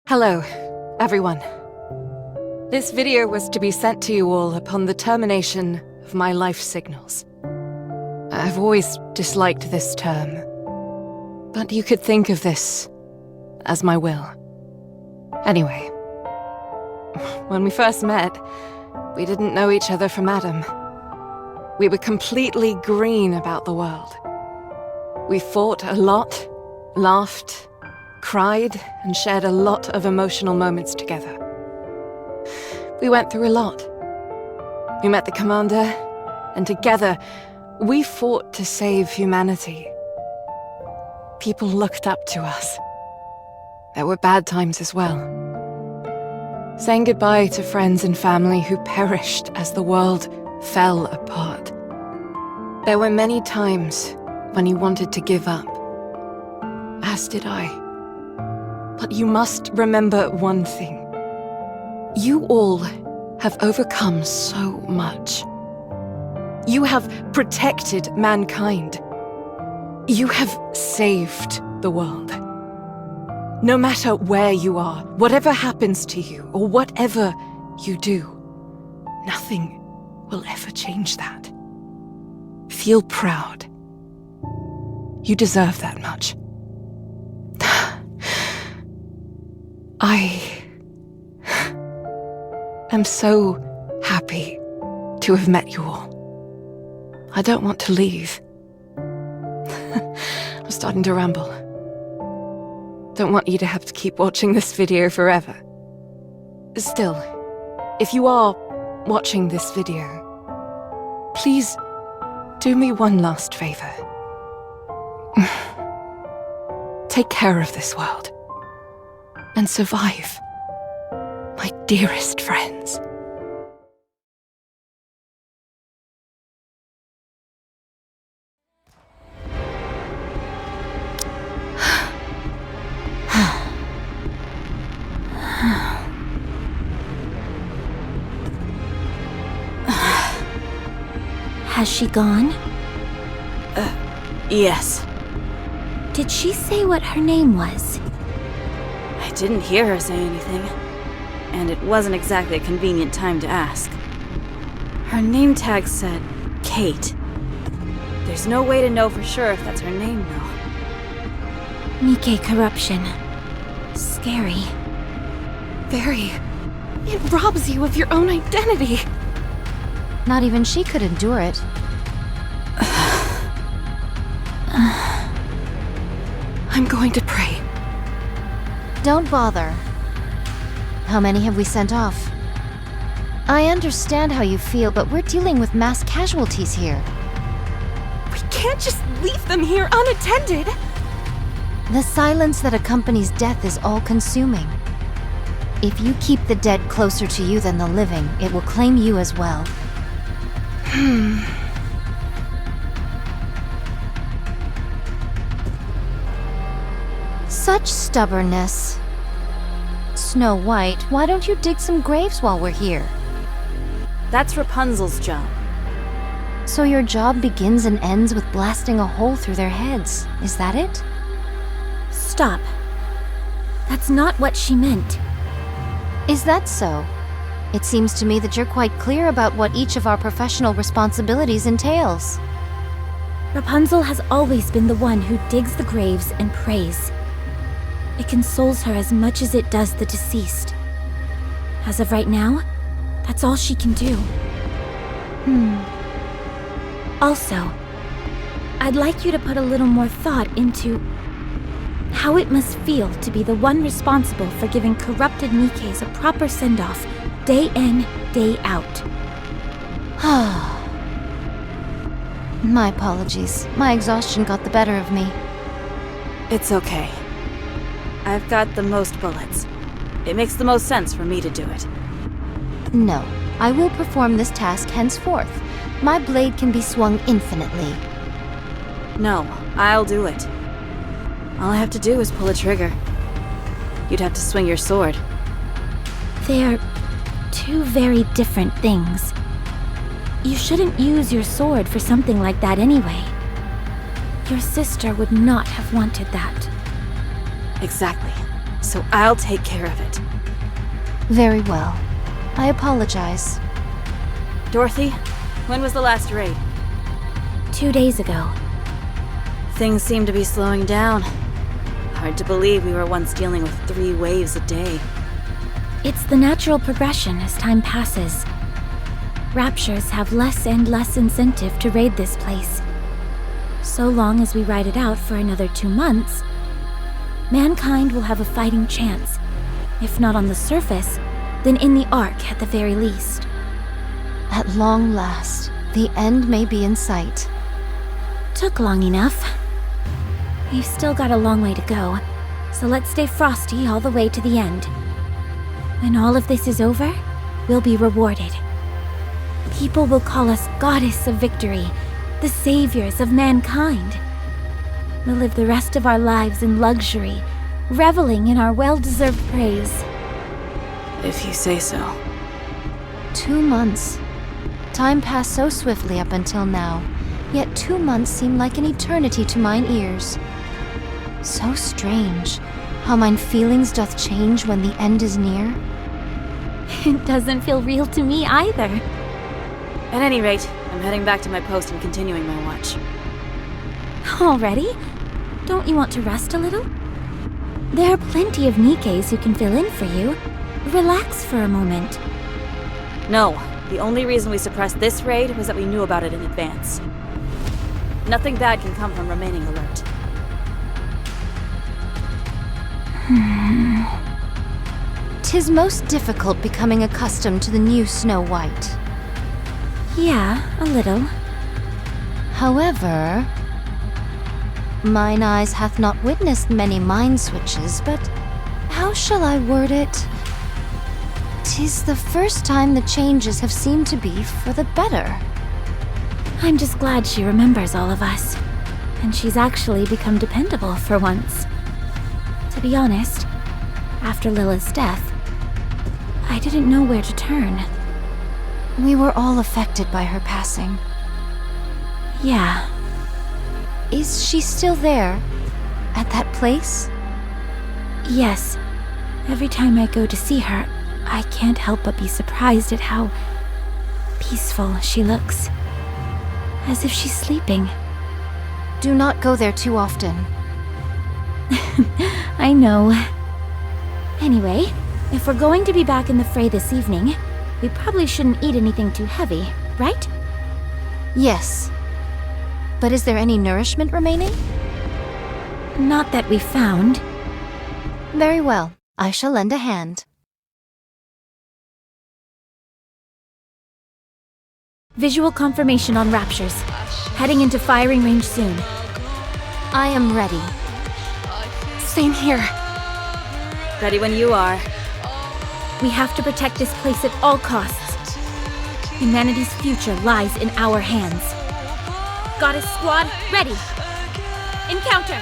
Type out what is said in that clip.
Hello, everyone. This video was to be sent to you all upon the termination of my life signals. I've always disliked this term, but you could think of this as my will. Anyway, when we first met, we didn't know each other from Adam. We were completely green about the world. We fought a lot, laughed, cried, and shared a lot of emotional moments together. We went through a lot. We met the commander, and together, we fought to save humanity. People looked up to us. There were bad times as well. Saying goodbye to friends and family who perished as the world fell apart. There were many times when you wanted to give up, as did I. But you must remember one thing. You all have overcome so much. You have protected mankind. You have saved the world. No matter where you are, whatever happens to you, or whatever you do, nothing will ever change that. Feel proud. You deserve that much. I'm so happy to have met you all. I don't want to leave. I'm starting to ramble. Don't want you to have to keep watching this video forever. Still, if you are watching this video, please do me one last favor. Take care of this world and survive. My dearest friends. Has she gone? Yes. Did she say what her name was? I didn't hear her say anything, and it wasn't exactly a convenient time to ask. Her name tag said Kate. There's no way to know for sure if that's her name, though. NIKKE corruption. Scary. Very. It robs you of your own identity. Not even she could endure it. I'm going to pray. Don't bother. How many have we sent off? I understand how you feel, but we're dealing with mass casualties here. We can't just leave them here unattended. The silence that accompanies death is all-consuming. If you keep the dead closer to you than the living, it will claim you as well. Such stubbornness. Snow White, why don't you dig some graves while we're here? That's Rapunzel's job. So your job begins and ends with blasting a hole through their heads, is that it? Stop. That's not what she meant. Is that so? It seems to me that you're quite clear about what each of our professional responsibilities entails. Rapunzel has always been the one who digs the graves and prays. It consoles her as much as it does the deceased. As of right now, that's all she can do. Also, I'd like you to put a little more thought into how it must feel to be the one responsible for giving corrupted NIKKEs a proper send-off, day in, day out. My apologies. My exhaustion got the better of me. It's okay. I've got the most bullets. It makes the most sense for me to do it. No, I will perform this task henceforth. My blade can be swung infinitely. No, I'll do it. All I have to do is pull a trigger. You'd have to swing your sword. They're two very different things. You shouldn't use your sword for something like that anyway. Your sister would not have wanted that. Exactly. so I'll take care of it. Very well. I apologize. Dorothy, when was the last raid? 2 days ago. Things seem to be slowing down. Hard to believe we were once dealing with 3 waves a day. It's the natural progression as time passes. Raptures have less and less incentive to raid this place. So long as we ride it out for another 2 months, mankind will have a fighting chance. If not on the surface, then in the Ark at the very least. At long last, the end may be in sight. Took long enough. We've still got a long way to go, so let's stay frosty all the way to the end. When all of this is over, we'll be rewarded. People will call us Goddess of Victory, the saviors of mankind. We'll live the rest of our lives in luxury, reveling in our well-deserved praise. If you say so. 2 months. Time passed so swiftly up until now, yet 2 months seem like an eternity to mine ears. So strange, how mine feelings doth change when the end is near. It doesn't feel real to me either. At any rate, I'm heading back to my post and continuing my watch. Already? Don't you want to rest a little? There are plenty of Nikkes who can fill in for you. Relax for a moment. No, the only reason we suppressed this raid was that we knew about it in advance. Nothing bad can come from remaining alert. 'Tis most difficult becoming accustomed to the new Snow White. Yeah, a little. However, mine eyes hath not witnessed many mind switches, but how shall I word it? 'Tis the first time the changes have seemed to be for the better. I'm just glad she remembers all of us. And she's actually become dependable for once. To be honest, after Lila's death, I didn't know where to turn. We were all affected by her passing. Yeah. Is she still there? At that place? Yes. Every time I go to see her, I can't help but be surprised at how peaceful she looks. As if she's sleeping. Do not go there too often. I know. Anyway, if we're going to be back in the fray this evening, we probably shouldn't eat anything too heavy, right? Yes. But is there any nourishment remaining? Not that we found. Very well. I shall lend a hand. Visual confirmation on Raptures. Heading into firing range soon. I am ready. Same here. Ready when you are. We have to protect this place at all costs. Humanity's future lies in our hands. Goddess Squad, ready! Encounter!